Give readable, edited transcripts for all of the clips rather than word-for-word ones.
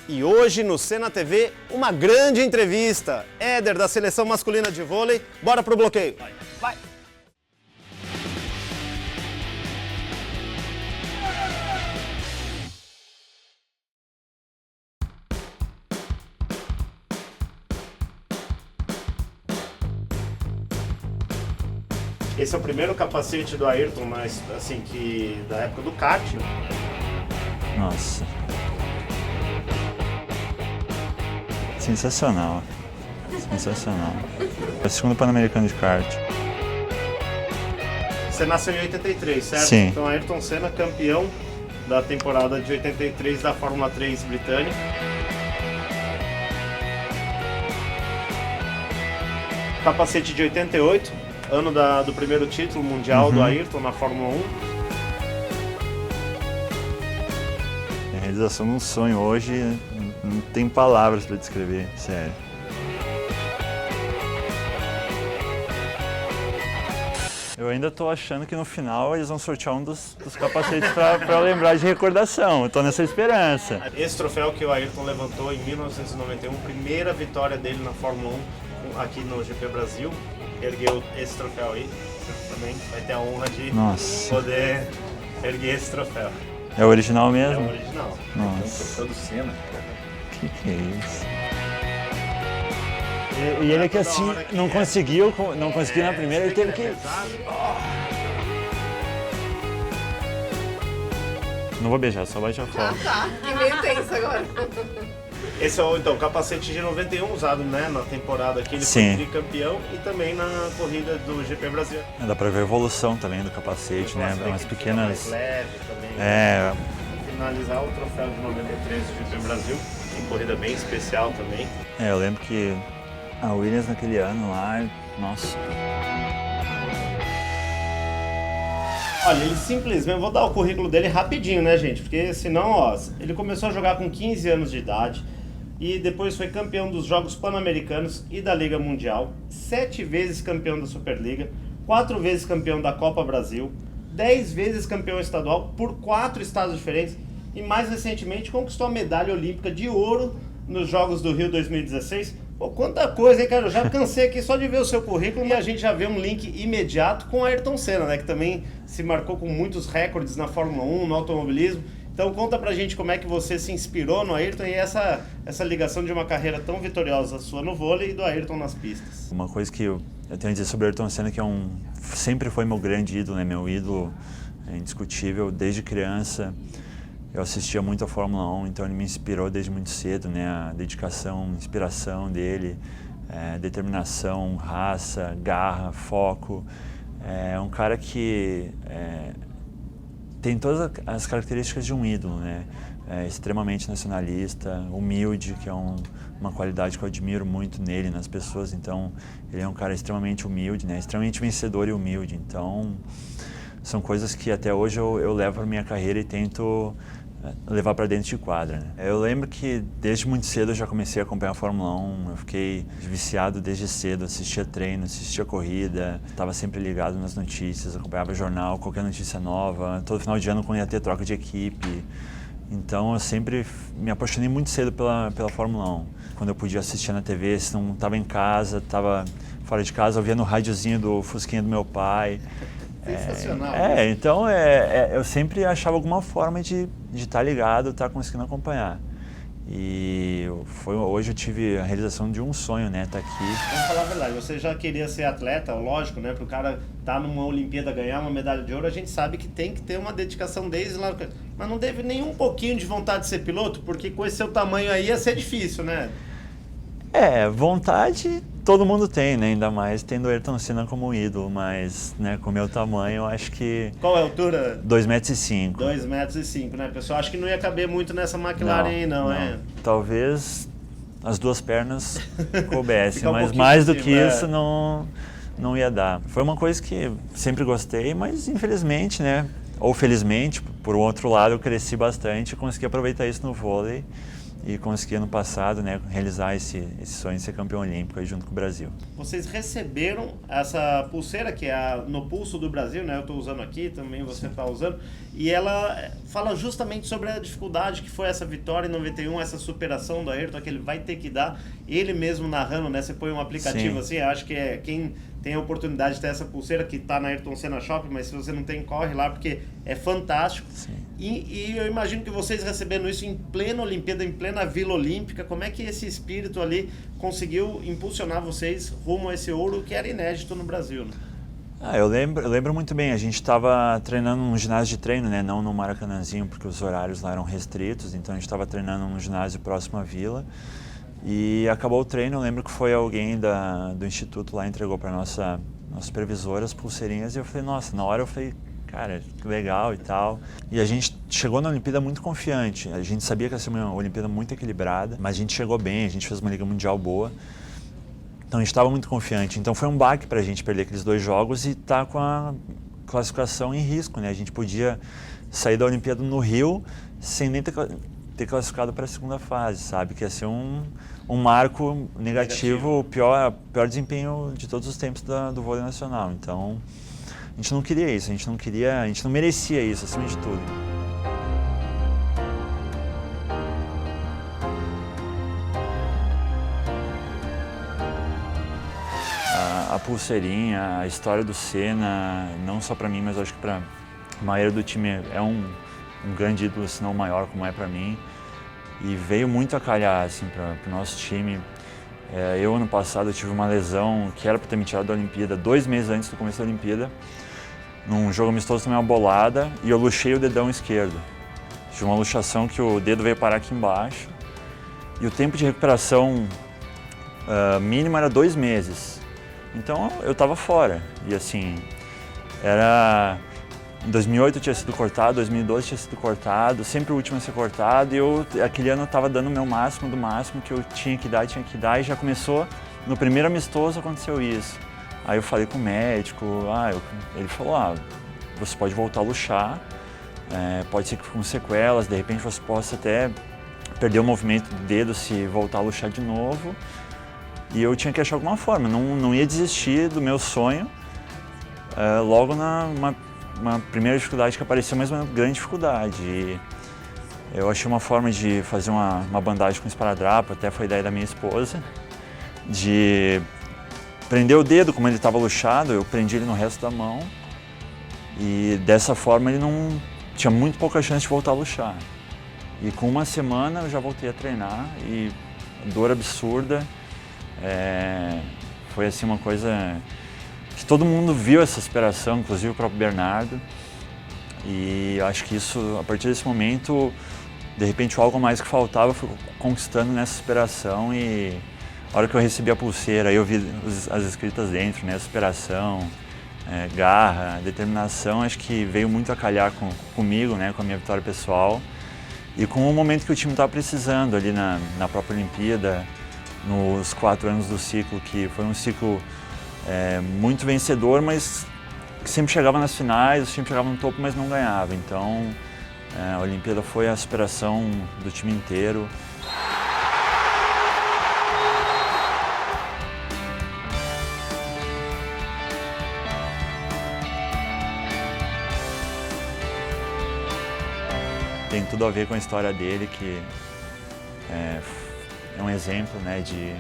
E hoje no Cena TV, uma grande entrevista. Éder, da seleção masculina de vôlei. Bora pro bloqueio. Vai. Esse é o primeiro capacete do Ayrton, mas assim, que da época do kart. Nossa. Sensacional. Sensacional. É o segundo Pan-Americano de kart. Você nasceu em 83, certo? Sim. Então Ayrton Senna, campeão da temporada de 83 da Fórmula 3 britânica. Capacete de 88, ano do primeiro título mundial do Ayrton na Fórmula 1. A realização de um sonho hoje, não tem palavras para descrever, sério. Eu ainda estou achando que no final eles vão sortear um dos capacetes para lembrar de recordação. Estou nessa esperança. Esse troféu que o Ayrton levantou em 1991, primeira vitória dele na Fórmula 1 aqui no GP Brasil, ergueu esse troféu aí. Você também vai ter a honra de poder erguer esse troféu. É o original mesmo? É o original. Nossa. É um troféu do Senna. Que é isso? E ele que assim, não conseguiu na primeira, ele teve que... Não vou beijar, só bate a foto. Tá, que meio tenso agora. Esse é o capacete de 91 usado, né, na temporada aqui, ele Sim. foi tricampeão e também na corrida do GP Brasil. Dá pra ver a evolução também do capacete, né? Umas pequenas... Mais leve também. É... Finalizar o troféu de 93 do GP Brasil, em corrida bem especial também. eu lembro que a Williams naquele ano lá, nossa... Olha, ele simplesmente, vou dar o currículo dele rapidinho, né, gente? Porque senão, ó, ele começou a jogar com 15 anos de idade e depois foi campeão dos Jogos Pan-Americanos e da Liga Mundial, 7 vezes campeão da Superliga, 4 vezes campeão da Copa Brasil, 10 vezes campeão estadual por 4 estados diferentes e mais recentemente conquistou a medalha olímpica de ouro nos Jogos do Rio 2016. Pô, quanta coisa, hein, cara? Eu já cansei aqui só de ver o seu currículo e a gente já vê um link imediato com Ayrton Senna, né? Que também se marcou com muitos recordes na Fórmula 1, no automobilismo. Então conta pra gente como é que você se inspirou no Ayrton e essa ligação de uma carreira tão vitoriosa sua no vôlei e do Ayrton nas pistas. Uma coisa que eu tenho a dizer sobre o Ayrton Senna que sempre foi meu grande ídolo, né? Meu ídolo indiscutível desde criança. Eu assistia muito a Fórmula 1, então ele me inspirou desde muito cedo, né? A dedicação, inspiração dele, determinação, raça, garra, foco. É um cara que tem todas as características de um ídolo, né? É extremamente nacionalista, humilde, que é uma qualidade que eu admiro muito nele, nas pessoas. Então, ele é um cara extremamente humilde, né? Extremamente vencedor e humilde. Então, são coisas que até hoje eu levo para minha carreira e tento levar para dentro de quadra, né? Eu lembro que desde muito cedo eu já comecei a acompanhar a Fórmula 1, eu fiquei viciado desde cedo, assistia treino, assistia corrida, estava sempre ligado nas notícias, acompanhava jornal, qualquer notícia nova, todo final de ano quando ia ter troca de equipe. Então eu sempre me apaixonei muito cedo pela Fórmula 1. Quando eu podia assistir na TV, se não estava em casa, estava fora de casa, eu via no rádiozinho do Fusquinha do meu pai. Sensacional. Então eu sempre achava alguma forma de estar ligado, estar conseguindo acompanhar. E hoje eu tive a realização de um sonho, né, estar aqui. Vamos falar a verdade, você já queria ser atleta, lógico, né, para o cara estar numa Olimpíada, ganhar uma medalha de ouro, a gente sabe que tem que ter uma dedicação desde lá, mas não teve nem um pouquinho de vontade de ser piloto, porque com esse seu tamanho aí ia ser difícil, né? Vontade todo mundo tem, né? Ainda mais tendo o Ayrton Senna como ídolo, mas, né, com o meu tamanho, eu acho que... Qual é a altura? 2,05 m. 2,05 m, né, pessoal? Acho que não ia caber muito nessa McLaren aí, não. Talvez as duas pernas coubessem, mas um mais do que isso não ia dar. Foi uma coisa que sempre gostei, mas infelizmente, né, ou felizmente, por outro lado, eu cresci bastante e consegui aproveitar isso no vôlei. e consegui ano passado, né, realizar esse sonho de ser campeão olímpico aí junto com o Brasil. Vocês receberam essa pulseira que é no pulso do Brasil, né? Eu estou usando aqui, também você está usando, e ela fala justamente sobre a dificuldade que foi essa vitória em 91, essa superação do Ayrton, que ele vai ter que dar, ele mesmo narrando, né? Você põe um aplicativo assim, acho que é quem tem a oportunidade de ter essa pulseira que está na Ayrton Senna Shopping, mas se você não tem, corre lá, porque é fantástico. E eu imagino que vocês recebendo isso em plena Olimpíada, em plena Vila Olímpica, como é que esse espírito ali conseguiu impulsionar vocês rumo a esse ouro que era inédito no Brasil, né? Eu lembro muito bem, a gente estava treinando num ginásio de treino, né, não no Maracanãzinho, porque os horários lá eram restritos, então a gente estava treinando num ginásio próximo à Vila. E acabou o treino, eu lembro que foi alguém do instituto lá, entregou para nossa supervisora as pulseirinhas, e eu falei, nossa, na hora eu falei, cara, que legal e tal. E a gente chegou na Olimpíada muito confiante, a gente sabia que ia ser uma Olimpíada muito equilibrada, mas a gente chegou bem, a gente fez uma Liga Mundial boa, então a gente estava muito confiante. Então foi um baque para a gente perder aqueles 2 jogos e estar com a classificação em risco, né? A gente podia sair da Olimpíada no Rio sem nem ter classificado para a segunda fase, sabe? Que ia ser um marco negativo, o pior desempenho de todos os tempos do vôlei nacional. Então, a gente não queria isso, a gente não merecia isso, acima de tudo. A pulseirinha, a história do Senna, não só para mim, mas acho que para a maioria do time é um grande ídolo, se não o maior, como é para mim. E veio muito a calhar assim, para o nosso time. Eu, ano passado, eu tive uma lesão que era para ter me tirado da Olimpíada 2 meses antes do começo da Olimpíada. Num jogo amistoso, tomei uma bolada e eu luxei o dedão esquerdo. Tive uma luxação que o dedo veio parar aqui embaixo. E o tempo de recuperação mínimo era 2 meses. Então eu estava fora. E assim, em 2008 eu tinha sido cortado, 2012 tinha sido cortado, sempre o último a ser cortado, e aquele ano eu estava dando o meu máximo do máximo que eu tinha que dar, e já começou, no primeiro amistoso aconteceu isso. Aí eu falei com o médico, ele falou, você pode voltar a luxar, pode ser que com sequelas, de repente você possa até perder o movimento do dedo se voltar a luxar de novo, e eu tinha que achar alguma forma, não ia desistir do meu sonho, logo uma primeira dificuldade que apareceu, mas uma grande dificuldade. E eu achei uma forma de fazer uma bandagem com esparadrapo, até foi a ideia da minha esposa, de prender o dedo, como ele estava luxado, eu prendi ele no resto da mão, e dessa forma ele não tinha muito pouca chance de voltar a luxar. E com 1 semana eu já voltei a treinar, e dor absurda, foi assim uma coisa que todo mundo viu essa superação, inclusive o próprio Bernardo, e acho que isso, a partir desse momento, de repente algo mais que faltava, eu fui conquistando nessa superação, e a hora que eu recebi a pulseira, eu vi as escritas dentro, né, superação, garra, determinação, acho que veio muito a calhar comigo, né, com a minha vitória pessoal, e com o momento que o time estava precisando ali na própria Olimpíada, nos 4 anos do ciclo, que foi um ciclo muito vencedor, mas que sempre chegava nas finais, o time chegava no topo, mas não ganhava. Então, a Olimpíada foi a superação do time inteiro. Tem tudo a ver com a história dele, que é um exemplo, né, de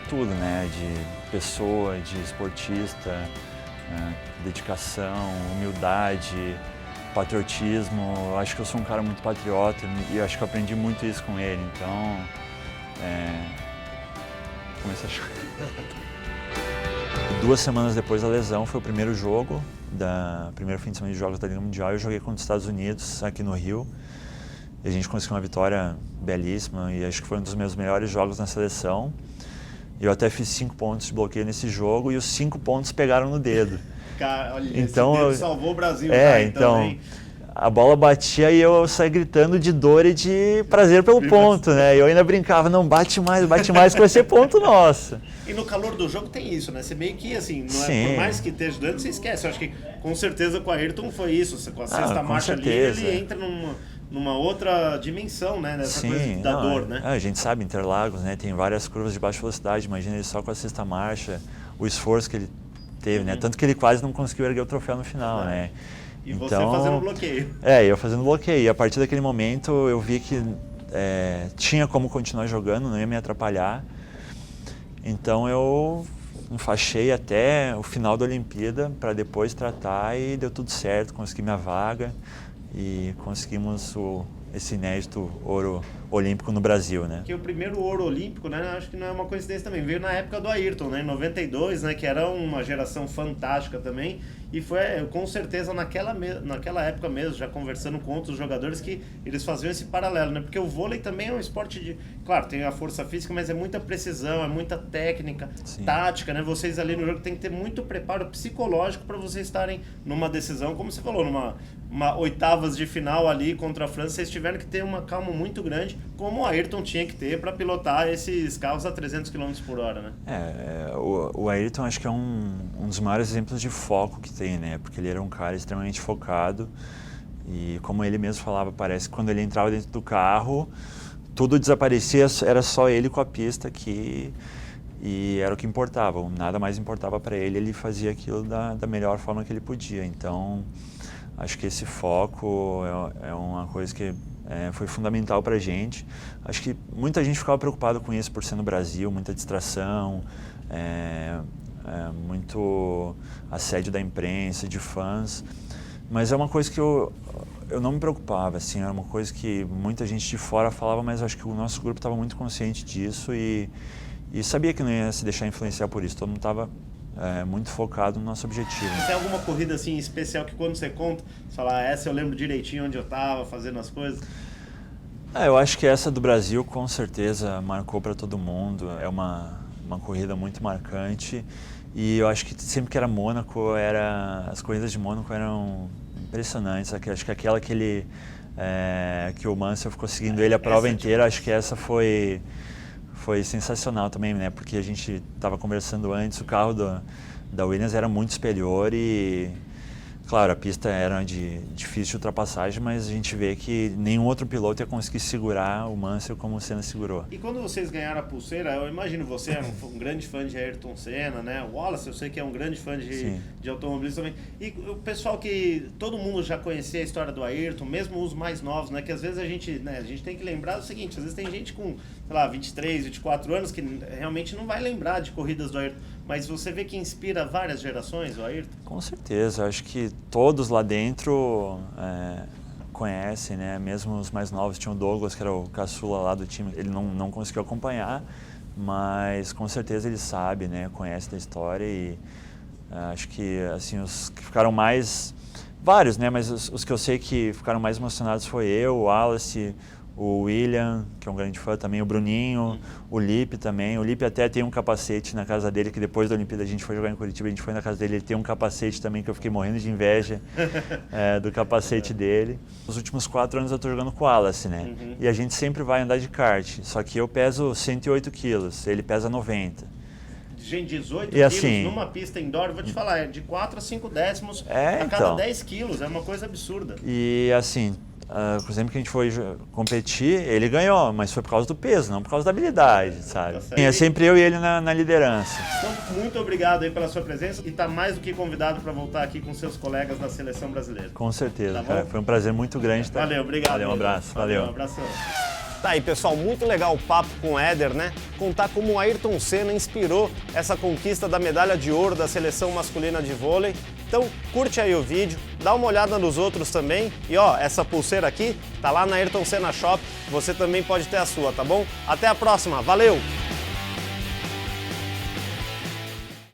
tudo, né, de pessoa, de esportista, dedicação, humildade, patriotismo. Acho que eu sou um cara muito patriota e acho que eu aprendi muito isso com ele, então comecei a chorar. 2 semanas depois da lesão foi o primeiro jogo, primeiro fim de semana de jogos da Liga Mundial. Eu joguei contra os Estados Unidos, aqui no Rio, e a gente conseguiu uma vitória belíssima, e acho que foi um dos meus melhores jogos na seleção. Eu até fiz 5 pontos de bloqueio nesse jogo, e os 5 pontos pegaram no dedo. Cara, olha, então, esse dedo salvou o Brasil. Então, a bola batia e eu saí gritando de dor e de prazer pelo ponto, né? Eu ainda brincava, não, bate mais, que vai ser ponto nosso. E no calor do jogo tem isso, né? Você meio que, assim, não por mais que esteja doendo, você esquece. Eu acho que, com certeza, com a Ayrton foi isso. Com a sexta marcha ali, ele entra numa outra dimensão, né? Nessa coisa da dor, né? A gente sabe, Interlagos, né? Tem várias curvas de baixa velocidade, imagina ele só com a sexta marcha, o esforço que ele teve, né? Tanto que ele quase não conseguiu erguer o troféu no final, né? E então, você fazendo bloqueio. Eu fazendo bloqueio. E a partir daquele momento eu vi que tinha como continuar jogando, não ia me atrapalhar. Então eu enfaixei até o final da Olimpíada para depois tratar e deu tudo certo, consegui minha vaga e conseguimos esse inédito ouro olímpico no Brasil, né? Que o primeiro ouro olímpico, né, acho que não é uma coincidência também, veio na época do Ayrton, né, em 92, né, que era uma geração fantástica também, e foi com certeza naquela época mesmo, já conversando com outros jogadores, que eles faziam esse paralelo, né, porque o vôlei também é um esporte de, claro, tem a força física, mas é muita precisão, é muita técnica, sim, tática, né, vocês ali no jogo tem que ter muito preparo psicológico para vocês estarem numa decisão, como você falou, numa oitavas de final ali contra a França, vocês tiveram que ter uma calma muito grande, como o Ayrton tinha que ter para pilotar esses carros a 300 km por hora, né? O Ayrton acho que é um dos maiores exemplos de foco que tem, né? Porque ele era um cara extremamente focado e, como ele mesmo falava, parece que quando ele entrava dentro do carro, tudo desaparecia, era só ele com a pista e era o que importava, nada mais importava para ele, ele fazia aquilo da melhor forma que ele podia. Então, acho que esse foco é uma coisa que foi fundamental para a gente. Acho que muita gente ficava preocupada com isso por ser no Brasil, muita distração, muito assédio da imprensa, de fãs, mas é uma coisa que eu não me preocupava, assim, era uma coisa que muita gente de fora falava, mas acho que o nosso grupo estava muito consciente disso e sabia que não ia se deixar influenciar por isso, todo mundo estava muito focado no nosso objetivo. Tem alguma corrida assim especial que quando você conta, você fala, essa eu lembro direitinho onde eu estava fazendo as coisas? Eu acho que essa do Brasil com certeza marcou para todo mundo, é uma corrida muito marcante e eu acho que sempre que era Mônaco, as corridas de Mônaco eram impressionantes, acho que aquela que o Mansell ficou seguindo ele a prova inteira, acho que essa foi sensacional também, né? Porque a gente estava conversando antes, o carro da Williams era muito superior e, claro, a pista era difícil de ultrapassagem, mas a gente vê que nenhum outro piloto ia conseguir segurar o Mansell como o Senna segurou. E quando vocês ganharam a pulseira, eu imagino você é um grande fã de Ayrton Senna, né? O Wallace, eu sei que é um grande fã de automobilismo também. E o pessoal que todo mundo já conhecia a história do Ayrton, mesmo os mais novos, né? Que às vezes a gente tem que lembrar o seguinte, às vezes tem gente com, sei lá, 23, 24 anos que realmente não vai lembrar de corridas do Ayrton. Mas você vê que inspira várias gerações, o Ayrton? Com certeza, acho que todos lá dentro conhecem, né? Mesmo os mais novos, tinha o Douglas, que era o caçula lá do time, ele não conseguiu acompanhar, mas com certeza ele sabe, né? Conhece da história e acho que assim, os que ficaram mais, vários, né? Mas os que eu sei que ficaram mais emocionados foi eu, o Wallace, o William, que é um grande fã também, o Bruninho, o Lipe também. O Lipe até tem um capacete na casa dele, que depois da Olimpíada a gente foi jogar em Curitiba, a gente foi na casa dele, ele tem um capacete também, que eu fiquei morrendo de inveja do capacete dele. Nos últimos 4 anos eu estou jogando com o Wallace, né? E a gente sempre vai andar de kart, só que eu peso 108 quilos, ele pesa 90. Gente, 18 e quilos assim, numa pista indoor, vou te falar, é de 4 a 5 décimos a cada 10 quilos, é uma coisa absurda. E assim, por exemplo, que a gente foi competir, ele ganhou, mas foi por causa do peso, não por causa da habilidade, sabe? É sempre eu e ele na liderança. Então, muito obrigado aí pela sua presença e está mais do que convidado para voltar aqui com seus colegas da Seleção Brasileira. Com certeza, cara. Foi um prazer muito grande. Valeu, obrigado. Valeu, um abraço. Valeu. Um abração. Tá aí, pessoal, muito legal o papo com o Éder, né? Contar como o Ayrton Senna inspirou essa conquista da medalha de ouro da seleção masculina de vôlei. Então, curte aí o vídeo, dá uma olhada nos outros também. E ó, essa pulseira aqui tá lá na Ayrton Senna Shop, você também pode ter a sua, tá bom? Até a próxima, valeu!